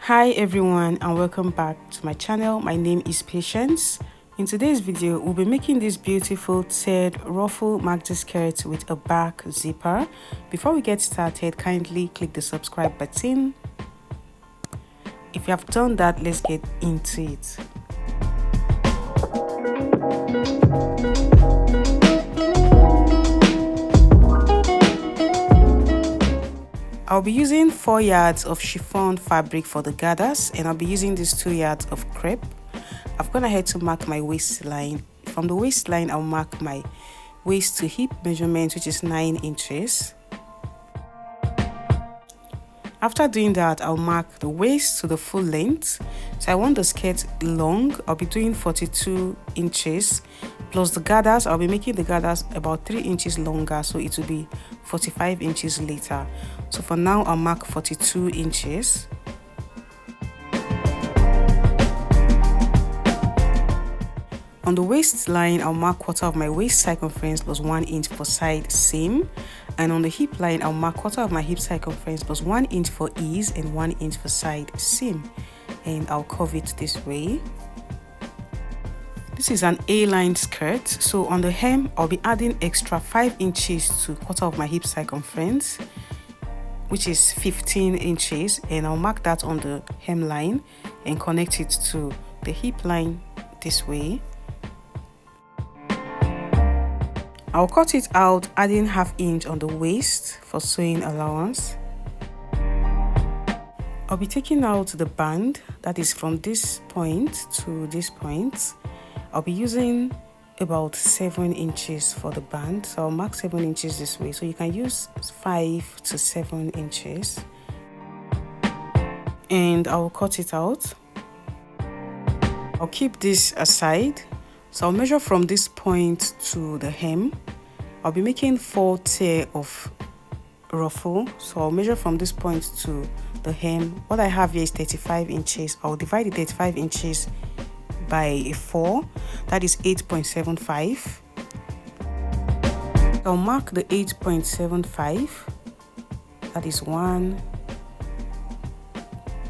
Hi everyone and welcome back to my channel. My name is Patience. In today's video, we'll be making this beautiful tiered ruffle maxi skirt with a back zipper. Before we get started, kindly click the subscribe button. If you have done that, let's get into it. I'll be using 4 yards of chiffon fabric for the gathers, and I'll be using these 2 yards of crepe. I've gone ahead to mark my waistline. From the waistline, I'll mark my waist to hip measurement, which is 9 inches. After doing that, I'll mark the waist to the full length. So I want the skirt long. I'll be doing 42 inches. Plus the gathers, I'll be making the gathers about 3 inches longer, so it will be 45 inches later. So for now, I'll mark 42 inches. On the waistline, I'll mark quarter of my waist circumference plus 1 inch for side seam. And on the hip line, I'll mark quarter of my hip circumference plus 1 inch for ease and 1 inch for side seam. And I'll curve it this way. This is an A-line skirt, so on the hem, I'll be adding extra 5 inches to quarter of my hip circumference, which is 15 inches, and I'll mark that on the hemline and connect it to the hip line this way. I'll cut it out, adding ½ inch on the waist for sewing allowance. I'll be taking out the band, that is from this point to this point. I'll be using about 7 inches for the band, so I'll mark 7 inches this way, so you can use 5 to 7 inches, and I'll cut it out. I'll keep this aside, so I'll measure from this point to the hem. I'll be making 4 tiers of ruffle, so I'll measure from this point to the hem. What I have here is 35 inches. I'll divide the 35 inches by 4, that is 8.75. I'll mark the 8.75, that is 1,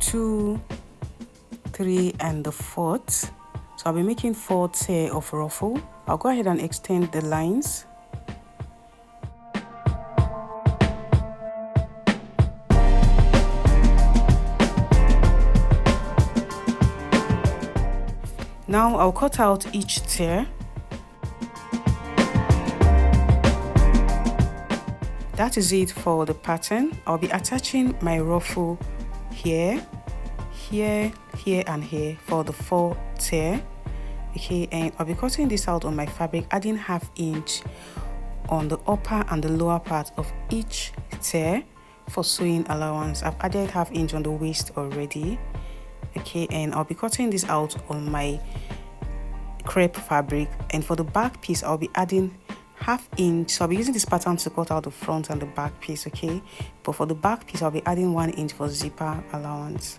2, 3 and the 4th. So I'll be making 4 tiers of ruffle. I'll go ahead and extend the lines. Now I'll cut out each tier. That is it for the pattern. I'll be attaching my ruffle here, here, here and here for the 4 tier. Okay, and I'll be cutting this out on my fabric, adding ½ inch on the upper and the lower part of each tier for sewing allowance. I've added ½ inch on the waist already. Okay, and I'll be cutting this out on my crepe fabric, and for the back piece I'll be adding ½ inch. So I'll be using this pattern to cut out the front and the back piece, okay, but for the back piece I'll be adding 1 inch for zipper allowance.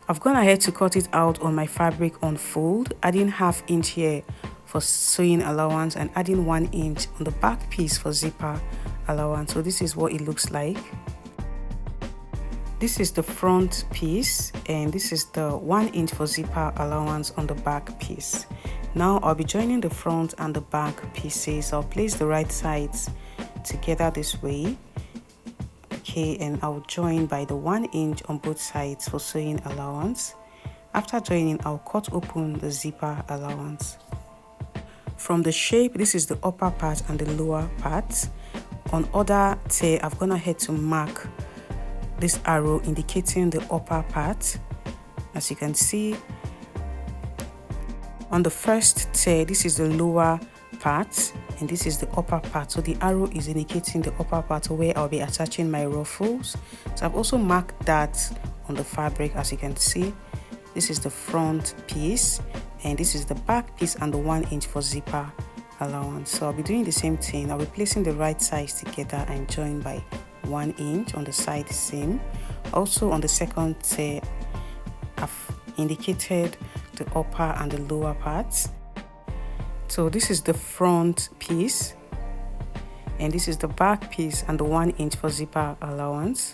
I've gone ahead to cut it out on my fabric on fold, adding ½ inch here for sewing allowance and adding 1 inch on the back piece for zipper allowance. So this is what it looks like. This is the front piece, and this is the 1 inch for zipper allowance on the back piece. Now I'll be joining the front and the back pieces. I'll place the right sides together this way. Okay, and I'll join by the 1 inch on both sides for sewing allowance. After joining, I'll cut open the zipper allowance. From the shape, this is the upper part and the lower part. On other tier, I've gone ahead to mark this arrow indicating the upper part. As you can see, on the first tier, this is the lower part and this is the upper part, so the arrow is indicating the upper part where I'll be attaching my ruffles. So I've also marked that on the fabric. As you can see, this is the front piece and this is the back piece and the 1 inch for zipper allowance. So I'll be doing the same thing. I'll be placing the right sides together and join by 1 inch on the side seam. Also on the second tier, I've indicated the upper and the lower parts. So this is the front piece and this is the back piece and the 1 inch for zipper allowance.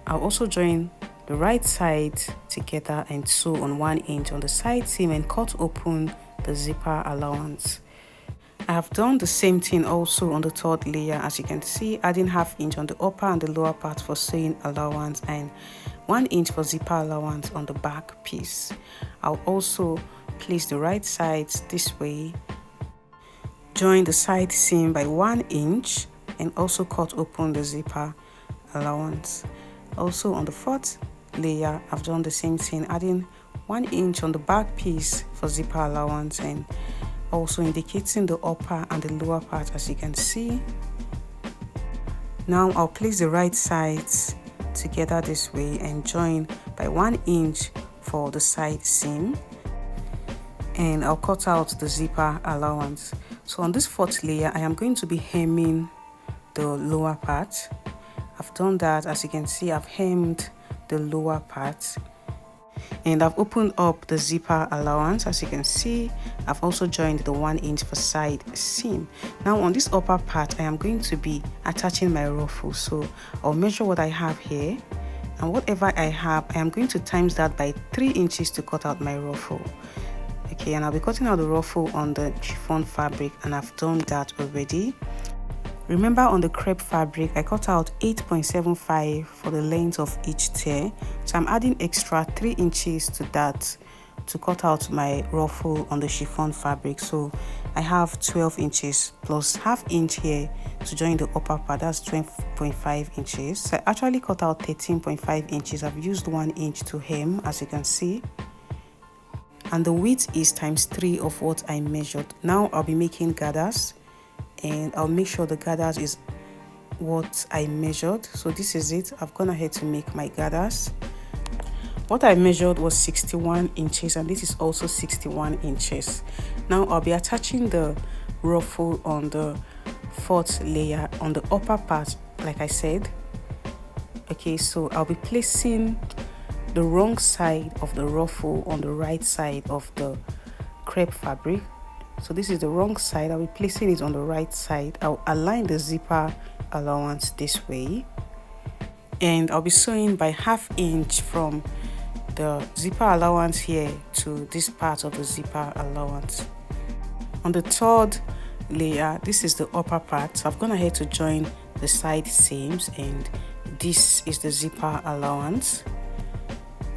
I'll also join the right side together and sew on 1 inch on the side seam and cut open the zipper allowance. I have done the same thing also on the third layer, as you can see, adding ½ inch on the upper and the lower part for sewing allowance and 1 inch for zipper allowance on the back piece. I'll also place the right sides this way, join the side seam by 1 inch and also cut open the zipper allowance. Also on the fourth layer, I've done the same thing, adding 1 inch on the back piece for zipper allowance and also indicating the upper and the lower part, as you can see. Now I'll place the right sides together this way and join by 1 inch for the side seam, and I'll cut out the zipper allowance. So on this fourth layer, I am going to be hemming the lower part. I've done that, as you can see. I've hemmed the lower part and I've opened up the zipper allowance, as you can see. I've also joined the 1 inch for side seam. Now on this upper part, I am going to be attaching my ruffle. So I'll measure what I have here, and whatever I have, I am going to times that by 3 inches to cut out my ruffle. Okay, and I'll be cutting out the ruffle on the chiffon fabric, and I've done that already. Remember, on the crepe fabric, I cut out 8.75 for the length of each tear. So I'm adding extra 3 inches to that to cut out my ruffle on the chiffon fabric. So I have 12 inches plus ½ inch here to join the upper part. That's 12.5 inches. So I actually cut out 13.5 inches. I've used 1 inch to hem, as you can see. And the width is ×3 of what I measured. Now I'll be making gathers, and I'll make sure the gathers is what I measured. So this is it. I've gone ahead to make my gathers. What I measured was 61 inches, and this is also 61 inches. Now I'll be attaching the ruffle on the fourth layer on the upper part, like I said. Okay, so I'll be placing the wrong side of the ruffle on the right side of the crepe fabric. So this is the wrong side. I'll be placing it on the right side. I'll align the zipper allowance this way, and I'll be sewing by ½ inch from the zipper allowance here to this part of the zipper allowance. On the third layer, this is the upper part. So I've gone ahead to join the side seams, and this is the zipper allowance.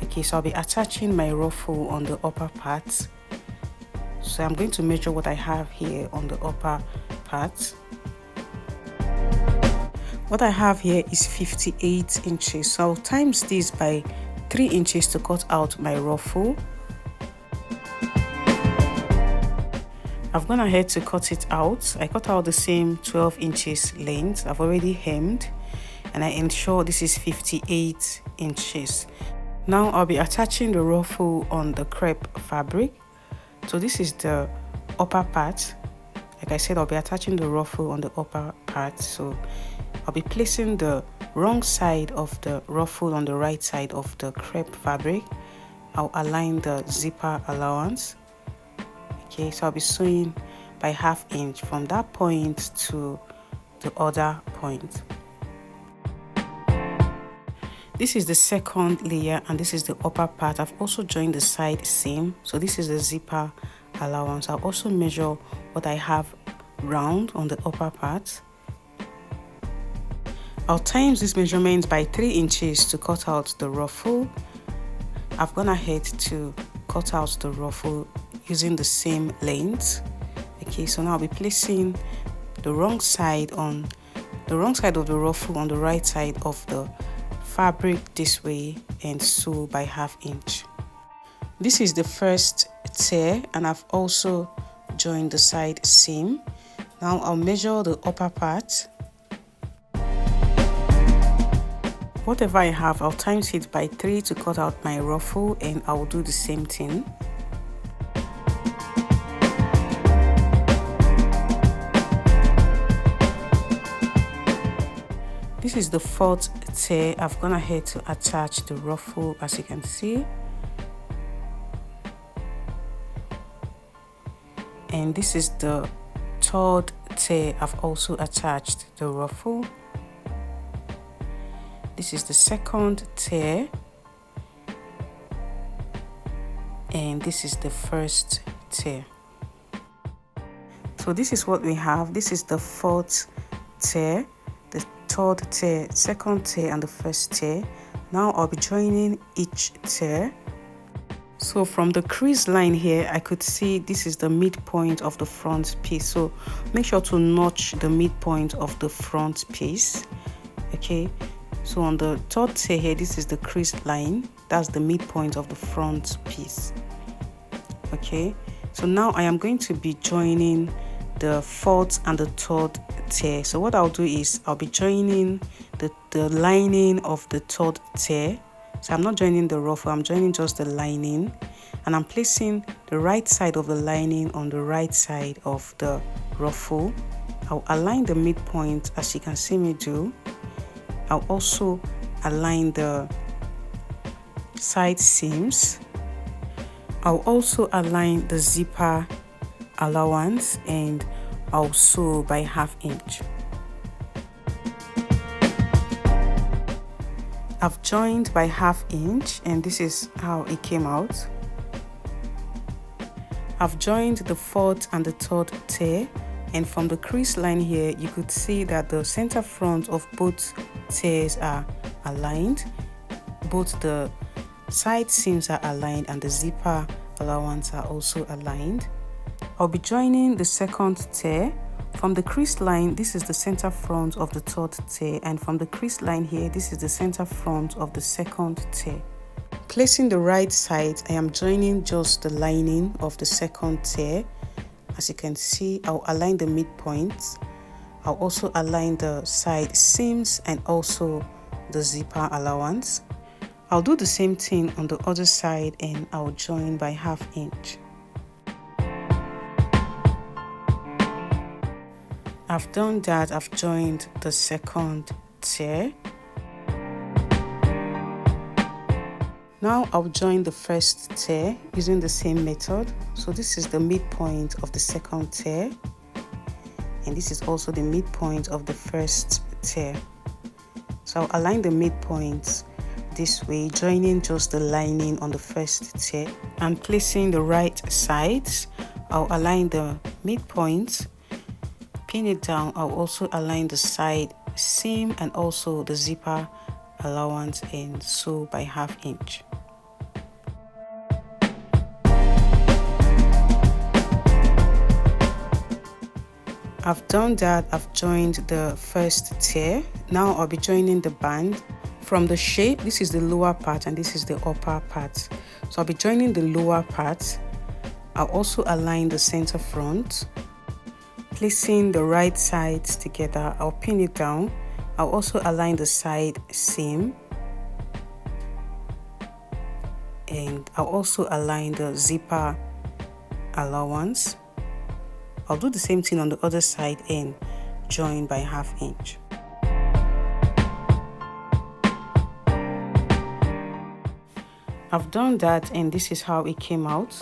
Okay, so I'll be attaching my ruffle on the upper part. So I'm going to measure what I have here on the upper part. What I have here is 58 inches. So I'll times this by 3 inches to cut out my ruffle. I've gone ahead to cut it out. I cut out the same 12 inches length. I've already hemmed, and I ensure this is 58 inches. Now I'll be attaching the ruffle on the crepe fabric. So this is the upper part. Like I said, I'll be attaching the ruffle on the upper part. So I'll be placing the wrong side of the ruffle on the right side of the crepe fabric. I'll align the zipper allowance. Okay, so I'll be sewing by ½ inch from that point to the other point. This is the second layer, and this is the upper part. I've also joined the side seam. So this is the zipper allowance. I'll also measure what I have round on the upper part. I'll times this measurement by 3 inches to cut out the ruffle. I've gone ahead to cut out the ruffle using the same length. Okay, so now I'll be placing the wrong side of the ruffle on the right side of the fabric this way and sew by ½ inch. This is the first tear, and I've also joined the side seam. Now I'll measure the upper part. Whatever I have, I'll times it by 3 to cut out my ruffle, and I'll do the same thing. This is the fourth tear. I've gone ahead to attach the ruffle, as you can see. And this is the third tear. I've also attached the ruffle. This is the second tier, and this is the first tier. So this is what we have. This is the fourth tier, the third tier, second tier, and the first tier. Now I'll be joining each tier. So from the crease line here, I could see this is the midpoint of the front piece. So make sure to notch the midpoint of the front piece. Okay, so on the third tier here, this is the crease line. That's the midpoint of the front piece. Okay, so now I am going to be joining the fourth and the third tier. So what I'll do is I'll be joining the lining of the third tier. So I'm not joining the ruffle, I'm joining just the lining, and I'm placing the right side of the lining on the right side of the ruffle. I'll align the midpoint as you can see me do. I'll also align the side seams. I'll also align the zipper allowance, and I'll sew by 1/2 inch. I've joined by 1/2 inch, and this is how it came out. I've joined the fourth and the third tier, and from the crease line here you could see that the center front of both tiers are aligned. Both the side seams are aligned and the zipper allowance are also aligned. I'll be joining the second tier. From the crease line, this is the center front of the third tier, and from the crease line here, this is the center front of the second tier. Placing the right side, I am joining just the lining of the second tier. As you can see, I'll align the midpoints. I'll also align the side seams and also the zipper allowance. I'll do the same thing on the other side, and I'll join by 1/2 inch. I've done that. I've joined the second tier. Now I'll join the first tier using the same method. So this is the midpoint of the second tier, and this is also the midpoint of the first tier. So I'll align the midpoints this way, joining just the lining on the first tier and placing the right sides. I'll align the midpoints, pin it down. I'll also align the side seam and also the zipper allowance, and sew by 1/2 inch. I've done that. I've joined the first tier. Now I'll be joining the band. From the shape, this is the lower part and this is the upper part. So I'll be joining the lower part. I'll also align the center front, placing the right sides together. I'll pin it down. I'll also align the side seam, and I'll also align the zipper allowance. I'll do the same thing on the other side and join by 1/2 inch. I've done that, and this is how it came out.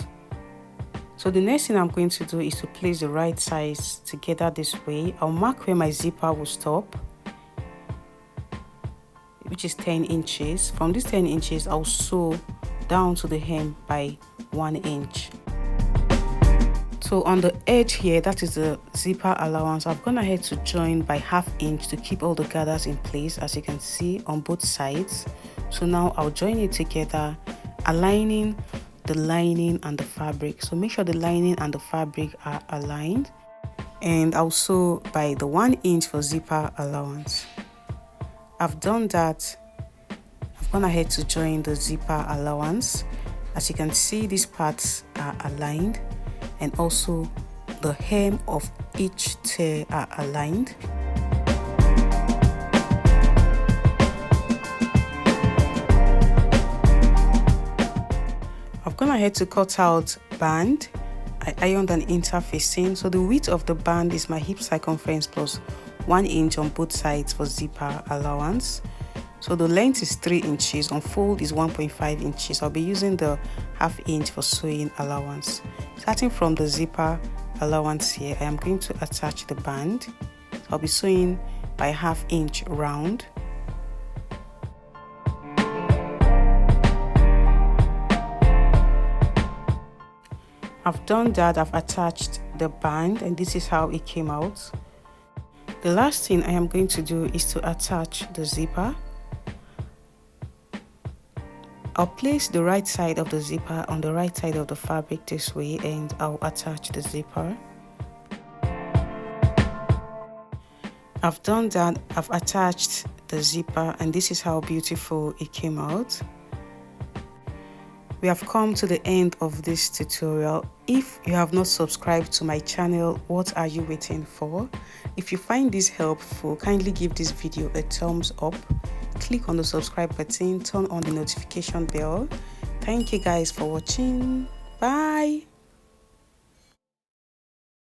So the next thing I'm going to do is to place the right sides together this way. I'll mark where my zipper will stop, which is 10 inches. From this 10 inches, I'll sew down to the hem by 1 inch. So on the edge here, that is the zipper allowance, I've gone ahead to join by 1/2 inch to keep all the gathers in place, as you can see on both sides. So now I'll join it together, aligning the lining and the fabric. So make sure the lining and the fabric are aligned, and I'll sew by the 1 inch for zipper allowance. I've done that. I've gone ahead to join the zipper allowance. As you can see, these parts are aligned, and also the hem of each tier are aligned. I've gone ahead to cut out band. I ironed an interfacing, so the width of the band is my hip circumference plus 1 inch on both sides for zipper allowance. So the length is 3 inches, on fold is 1.5 inches. I'll be using the 1/2 inch for sewing allowance. Starting from the zipper allowance here, I am going to attach the band. I'll be sewing by 1/2 inch round. I've done that. I've attached the band, and this is how it came out. The last thing I am going to do is to attach the zipper. I'll place the right side of the zipper on the right side of the fabric this way, and I'll attach the zipper. I've done that. I've attached the zipper, and this is how beautiful it came out. We have come to the end of this tutorial. If you have not subscribed to my channel, what are you waiting for? If you find this helpful, kindly give this video a thumbs up. Click on the subscribe button, turn on the notification bell. Thank you guys for watching. Bye.